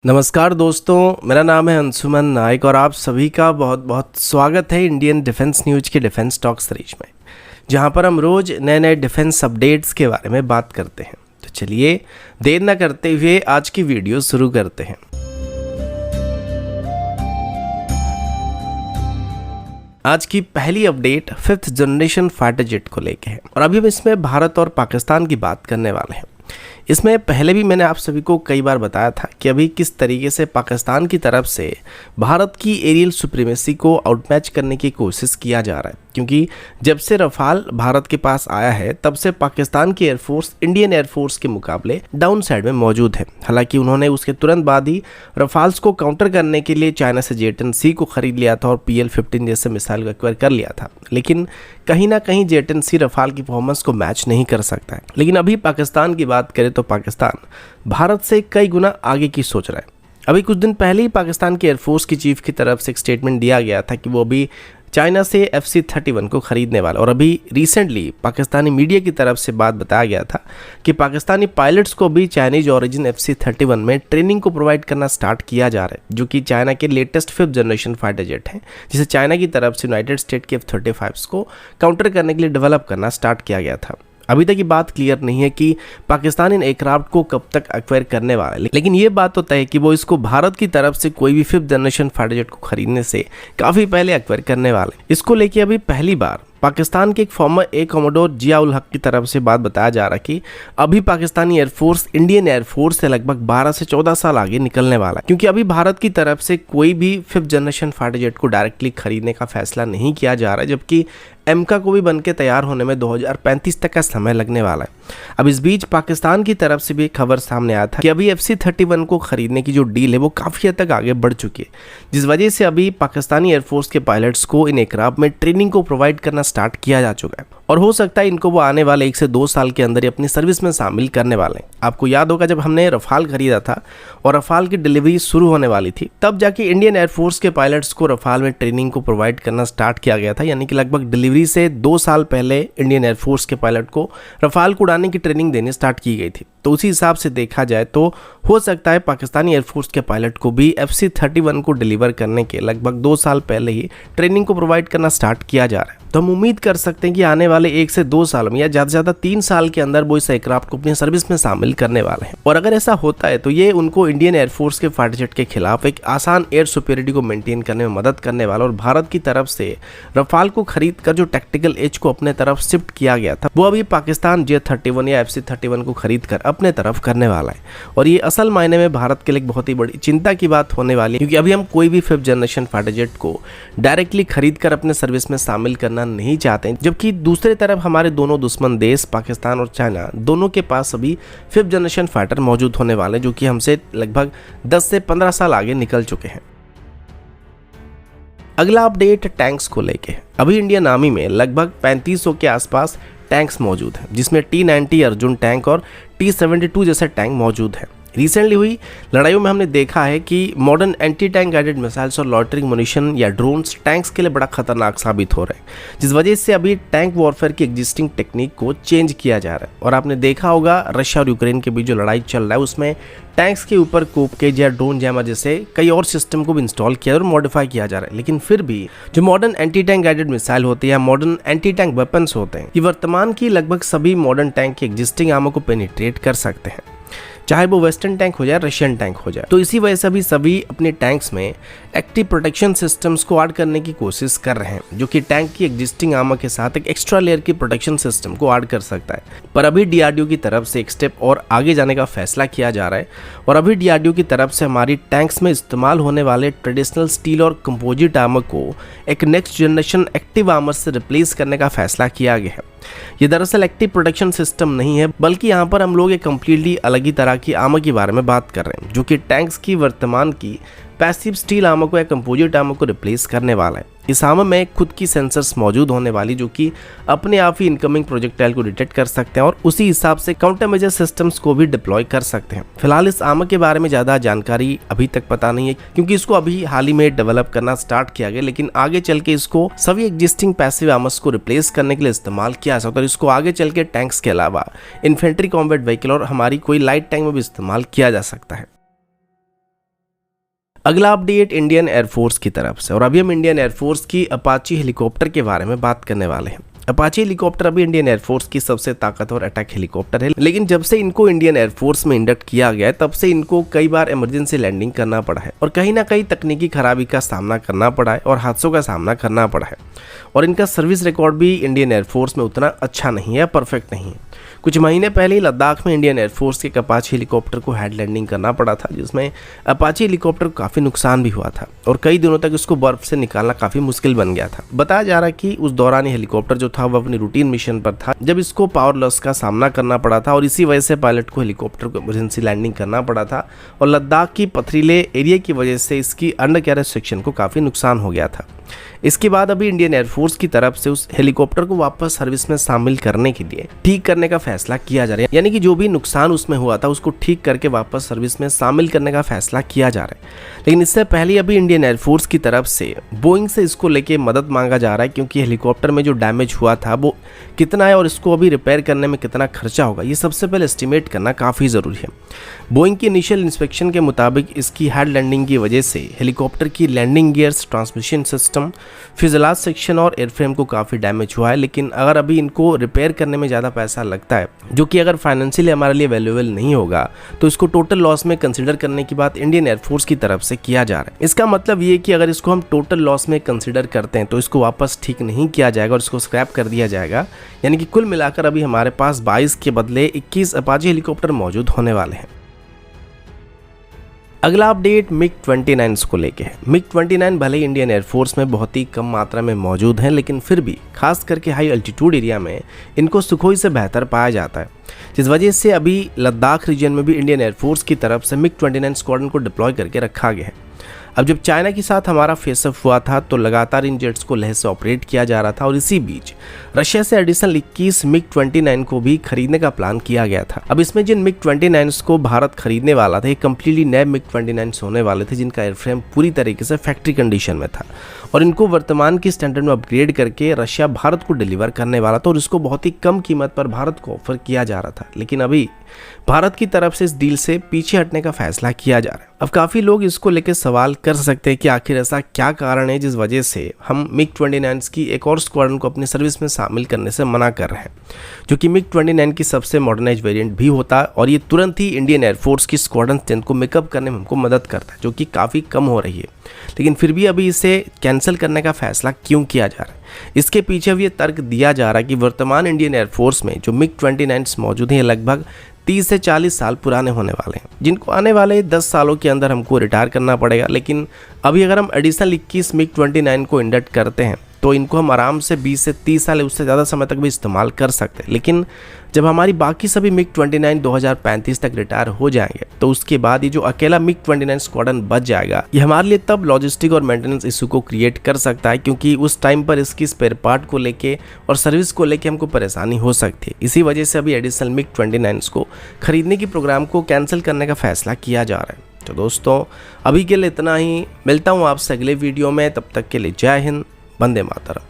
नमस्कार दोस्तों, मेरा नाम है अंशुमन नायक और आप सभी का बहुत बहुत स्वागत है इंडियन डिफेंस न्यूज के डिफेंस टॉक सीरीज में, जहां पर हम रोज नए नए डिफेंस अपडेट्स के बारे में बात करते हैं। तो चलिए देर न करते हुए आज की वीडियो शुरू करते हैं। आज की पहली update 5th generation fighter jet को लेके है और अभी हम इसमें भारत और पाकिस्तान की बात करने वाले हैं। इसमें पहले भी मैंने आप सभी को कई बार बताया था कि अभी किस तरीके से पाकिस्तान की तरफ से भारत की एरियल सुप्रीमेसी को आउटमैच करने की कोशिश किया जा रहा है, क्योंकि जब से रफाल भारत के पास आया है तब से पाकिस्तान की एयरफोर्स इंडियन एयरफोर्स के मुकाबले डाउन साइड में मौजूद है। हालांकि उन्होंने उसके तुरंत बाद ही रफाल्स को काउंटर करने के लिए चाइना से J-10C को खरीद लिया था और PL-15 जैसे मिसाइल को एक्वायर कर लिया था, लेकिन कहीं ना कहीं J-10C रफाल की परफॉर्मेंस को मैच नहीं कर सकता है। लेकिन अभी पाकिस्तान की बात करें तो पाकिस्तान भारत से कई गुना आगे की सोच रहा है। अभी कुछ दिन पहले ही पाकिस्तान की एयरफोर्स की चीफ की तरफ से एक स्टेटमेंट दिया गया था कि वो अभी चाइना से FC-31 को खरीदने वाला, और अभी रिसेंटली पाकिस्तानी मीडिया की तरफ से बात बताया गया था कि पाकिस्तानी पायलट्स को भी चाइनीज ओरिजिन FC-31 में ट्रेनिंग को प्रोवाइड करना स्टार्ट किया जा रहा है, जो कि चाइना के latest 5th generation fighter jet है, जिसे चाइना की तरफ से यूनाइटेड स्टेट के F-35 को काउंटर करने के लिए डेवलप करना स्टार्ट किया गया था। अभी तक ये बात क्लियर नहीं है कि पाकिस्तान इन एयरक्राफ्ट को कब तक एक्वायर करने वाला है, लेकिन ये बात तो तय है कि वो इसको भारत की तरफ से कोई भी 5th जनरेशन फाइटर जेट को खरीदने से काफ़ी पहले एक्वायर करने वाले हैं। इसको लेके अभी पहली बार पाकिस्तान के एक फॉर्मर एयर कमोडोर जियाउल हक की तरफ से बात बताया जा रहा है कि अभी पाकिस्तानी एयरफोर्स इंडियन एयरफोर्स से लगभग 12 से 14 साल आगे निकलने वाला है, क्योंकि अभी भारत की तरफ से कोई भी 5th जनरेशन फाइटर जेट को डायरेक्टली खरीदने का फैसला नहीं किया जा रहा है, जबकि एमका को भी बनके तैयार होने में 2035 तक का समय लगने वाला है। अब इस बीच पाकिस्तान की तरफ से भी एक खबर सामने आया था कि अभी FC-31 को खरीदने की जो डील है वो काफ़ी हद तक आगे बढ़ चुकी है, जिस वजह से अभी पाकिस्तानी एयरफोर्स के पायलट्स को इन एयरक्राफ्ट में ट्रेनिंग को प्रोवाइड करना स्टार्ट किया जा चुका है और हो सकता है इनको वो आने वाले 1 से 2 साल के अंदर ही अपनी सर्विस में शामिल करने वाले हैं। आपको याद होगा जब हमने रफाल खरीदा था और रफाल की डिलीवरी शुरू होने वाली थी, तब जाके इंडियन एयरफोर्स के पायलट्स को रफाल में ट्रेनिंग को प्रोवाइड करना स्टार्ट किया गया था, यानी कि लगभग डिलीवरी से 2 साल पहले इंडियन एयरफोर्स के पायलट को रफाल को उड़ाने की ट्रेनिंग देनी स्टार्ट की गई थी। तो उसी हिसाब से देखा जाए तो हो सकता है पाकिस्तानी एयरफोर्स के पायलट को भी FC-31 को डिलीवर करने के लगभग 2 साल पहले ही ट्रेनिंग को प्रोवाइड करना स्टार्ट किया जा रहा है। तो हम उम्मीद कर सकते हैं कि आने वाले 1 से 2 साल में या ज़्यादा से ज़्यादा 3 साल के अंदर वो इस एयरक्राफ्ट को अपनी सर्विस में शामिल करने वाले हैं, और अगर ऐसा होता है तो ये उनको इंडियन एयरफोर्स के फाइटर जेट के खिलाफ एक आसान एयर सुपीरियरिटी को मेंटेन करने में मदद करने वाला, और भारत की तरफ से रफाल को खरीद कर जो टैक्टिकल एज को अपने तरफ शिफ्ट किया गया था वो अभी पाकिस्तान J-31 या FC-31 को खरीद कर अपने तरफ करने वाला है। और ये असल मायने में भारत के लिए बहुत ही बड़ी चिंता की बात होने वाली है, क्योंकि अभी हम कोई भी 5th जनरेशन फाइटर जेट को डायरेक्टली खरीद कर अपने सर्विस में शामिल करना नहीं चाहते हैं, जबकि दूसरी तरफ हमारे दोनों दुश्मन देश पाकिस्तान और चाइना दोनों के पास अभी 5th जनरेशन फाइटर मौजूद होने वाले हैं, जो कि हमसे लगभग 10 से 15 साल आगे निकल चुके हैं। अगला अपडेट टैंक्स को लेके है। अभी इंडियन आर्मी में लगभग 3500 के आसपास टैंक्स मौजूद हैं, जिसमें T-90 अर्जुन टैंक और T-72 जैसे टैंक मौजूद हैं। रिसेंटली हुई लड़ाइयों में हमने देखा है कि modern anti tank guided missiles और लॉटरिंग मुनिशन या ड्रोन्स टैंक्स के लिए बड़ा खतरनाक साबित हो रहे हैं, जिस वजह से अभी टैंक वॉरफेयर की एग्जिस्टिंग टेक्निक को चेंज किया जा रहा है। और आपने देखा होगा रशिया और यूक्रेन के बीच जो लड़ाई चल रहा है उसमें टैंक्स के ऊपर कोपकेज या ड्रोन जैमर जैसे कई और सिस्टम को भी इंस्टॉल किया और मॉडिफाई किया जा रहा है, लेकिन फिर भी जो modern anti tank guided missile होते हैं या मॉडर्न एंटी टैंक वेपन्स होते हैं, ये वर्तमान की लगभग सभी मॉडर्न टैंक की एग्जिस्टिंग आर्मर को पेनिट्रेट कर सकते हैं, चाहे वो वेस्टर्न टैंक हो जाए रशियन टैंक हो जाए। तो इसी वजह से अभी सभी अपने टैंक्स में एक्टिव प्रोटेक्शन सिस्टम्स को ऐड करने की कोशिश कर रहे हैं, जो कि टैंक की एग्जिस्टिंग आर्मर के साथ एक एक्स्ट्रा लेयर की प्रोटेक्शन सिस्टम को ऐड कर सकता है। पर अभी DRDO की तरफ से एक स्टेप और आगे जाने का फैसला किया जा रहा है, और अभी DRDO की तरफ से हमारी टैंक्स में इस्तेमाल होने वाले ट्रेडिशनल स्टील और कंपोजिट आर्मर को एक नेक्स्ट जनरेशन एक्टिव आर्मर से रिप्लेस करने का फैसला किया गया है। ये दरअसल एक्टिव प्रोटेक्शन सिस्टम नहीं है, बल्कि यहाँ पर हम लोग एक कम्प्लीटली अलग ही तरह की आर्मर के बारे में बात कर रहे हैं, जो कि टैंक्स की वर्तमान की पैसिव स्टील आर्मर को या कंपोजिट आर्मर को रिप्लेस करने वाला है। इस आर्मर में खुद की सेंसर्स मौजूद होने वाली, जो कि अपने आप ही इनकमिंग प्रोजेक्टाइल को डिटेक्ट कर सकते हैं और उसी हिसाब से काउंटर मेजर सिस्टम्स को भी डिप्लॉय कर सकते हैं। फिलहाल इस आर्मर के बारे में ज़्यादा जानकारी अभी तक पता नहीं है, क्योंकि इसको अभी हाल ही में डेवलप करना स्टार्ट किया गया, लेकिन आगे चल के इसको सभी एग्जिस्टिंग पैसिव आर्मर्स को रिप्लेस करने के लिए इस्तेमाल किया जा सकता है और इसको आगे चल के टैंक्स के अलावा इन्फेंट्री कॉम्बैट व्हीकल और हमारी कोई लाइट टैंक में भी इस्तेमाल किया जा सकता है। अगला अपडेट इंडियन एयरफोर्स की तरफ से, और अभी हम इंडियन एयरफोर्स की अपाची हेलीकॉप्टर के बारे में बात करने वाले हैं। अपाची हेलीकॉप्टर अभी इंडियन एयरफोर्स की सबसे ताकतवर अटैक हेलीकॉप्टर है, लेकिन जब से इनको इंडियन एयरफोर्स में इंडक्ट किया गया है तब से इनको कई बार इमरजेंसी लैंडिंग करना पड़ा है और कहीं ना कहीं तकनीकी खराबी का सामना करना पड़ा है और हादसों का सामना करना पड़ा है। और इनका सर्विस रिकॉर्ड भी इंडियन एयरफोर्स में उतना अच्छा नहीं है, परफेक्ट नहीं है। कुछ महीने पहले ही लद्दाख में इंडियन एयरफोर्स के अपाची हेलीकॉप्टर को हेड लैंडिंग करना पड़ा था, जिसमें अपाची हेलीकॉप्टर को काफ़ी नुकसान भी हुआ था और कई दिनों तक उसको बर्फ से निकालना काफ़ी मुश्किल बन गया था। बताया जा रहा है कि उस दौरान ये हेलीकॉप्टर जो था वो अपनी रूटीन मिशन पर था जब इसको पावर लॉस का सामना करना पड़ा था और इसी वजह से पायलट को हेलीकॉप्टर को इमरजेंसी लैंडिंग करना पड़ा था और लद्दाख की पथरीले एरिया की वजह से इसकी अंडर कैरेज सेक्शन को काफ़ी नुकसान हो गया था। इसके बाद अभी इंडियन एयरफोर्स की तरफ से उस हेलीकॉप्टर को वापस सर्विस में शामिल करने के लिए ठीक करने का फैसला किया जा रहा है, यानी कि जो भी नुकसान उसमें हुआ था उसको ठीक करके वापस सर्विस में शामिल करने का फैसला किया जा रहा है। लेकिन इससे पहले अभी इंडियन एयरफोर्स की तरफ से बोइंग से इसको लेके मदद मांगा जा रहा है, क्योंकि हेलीकॉप्टर में जो डैमेज हुआ था वो कितना है और इसको अभी रिपेयर करने में कितना खर्चा होगा ये सबसे पहले एस्टिमेट करना काफ़ी ज़रूरी है। बोइंग की इनिशियल इंस्पेक्शन के मुताबिक इसकी हेड लैंडिंग की वजह से हेलीकॉप्टर की landing gears, transmission system, fuselage section और एयरफ्रेम को काफ़ी डैमेज हुआ है। लेकिन अगर अभी इनको रिपेयर करने में ज़्यादा पैसा लगता है, जो कि अगर फाइनेंशियली हमारे लिए वैल्यूएबल नहीं होगा, तो इसको टोटल लॉस में कंसिडर करने की बात इंडियन एयरफोर्स की तरफ से किया जा रहा है। इसका मतलब ये कि अगर इसको हम टोटल लॉस में कंसिडर करते हैं तो इसको वापस ठीक नहीं किया जाएगा और इसको स्क्रैप कर दिया जाएगा, यानी कि कुल मिलाकर अभी हमारे पास 22 के बदले 21 अपाची हेलीकॉप्टर मौजूद होने वाले हैं। अगला अपडेट मिग 29 को लेके है। मिग 29 भले ही इंडियन एयरफोर्स में बहुत ही कम मात्रा में मौजूद हैं, लेकिन फिर भी खास करके हाई अल्टीट्यूड एरिया में इनको सुखोई से बेहतर पाया जाता है, जिस वजह से अभी लद्दाख रीजन में भी इंडियन एयरफोर्स की तरफ से मिग 29 स्क्वाड्रन को डिप्लॉय करके रखा गया है। अब जब चाइना के साथ हमारा फेसअप हुआ था तो लगातार इन जेट्स को लेह से ऑपरेट किया जा रहा था और इसी बीच रशिया से एडिशनल 21 मिग 29 को भी खरीदने का प्लान किया गया था। अब इसमें जिन मिग 29 को भारत खरीदने वाला था ये कम्प्लीटली नए मिग 29 होने वाले थे, जिनका एयरफ्रेम पूरी तरीके से फैक्ट्री कंडीशन में था और इनको वर्तमान की स्टैंडर्ड में अपग्रेड करके रशिया भारत को डिलीवर करने वाला था और इसको बहुत ही कम कीमत पर भारत को ऑफर किया जा रहा था। लेकिन अभी भारत की तरफ से इस डील से पीछे हटने का फैसला किया जा रहा है। अब काफ़ी लोग इसको लेकर सवाल कर सकते हैं कि आखिर ऐसा क्या कारण है जिस वजह से हम मिग 29 की एक और स्क्वाड्रन को अपनी सर्विस में शामिल करने से मना कर रहे हैं, जो कि मिग 29 की सबसे मॉडर्नाइज वेरिएंट भी होता है और ये तुरंत ही इंडियन एयरफोर्स की स्क्वाड्रन स्ट्रेंथ को मेकअप करने में हमको मदद करता है, जो कि काफ़ी कम हो रही है। लेकिन फिर भी अभी इसे कैंसिल करने का फैसला क्यों किया जा रहा है? इसके पीछे भी ये तर्क दिया जा रहा है कि वर्तमान इंडियन एयरफोर्स में जो मिग 29 मौजूद हैं लगभग 30 से 40 साल पुराने होने वाले हैं, जिनको आने वाले 10 सालों के अंदर हमको रिटायर करना पड़ेगा। लेकिन अभी अगर हम एडिशनल 21 मिग 29 को इंडक्ट करते हैं तो इनको हम आराम से 20 से 30 साल उससे ज़्यादा समय तक भी इस्तेमाल कर सकते हैं। लेकिन जब हमारी बाकी सभी मिग 29 2035 तक रिटायर हो जाएंगे तो उसके बाद ये जो अकेला मिग 29 स्क्वाड्रन बच जाएगा, ये हमारे लिए तब लॉजिस्टिक और मेंटेनेंस इशू को क्रिएट कर सकता है, क्योंकि उस टाइम पर इसकी स्पेयर पार्ट को लेके और सर्विस को लेके हमको परेशानी हो सकती है। इसी वजह से अभी एडिशनल मिग 29 को खरीदने की प्रोग्राम को कैंसिल करने का फैसला किया जा रहा है। तो दोस्तों अभी के लिए इतना ही, मिलता हूँ आपसे अगले वीडियो में, तब तक के लिए जय हिंद, वंदे मातरम।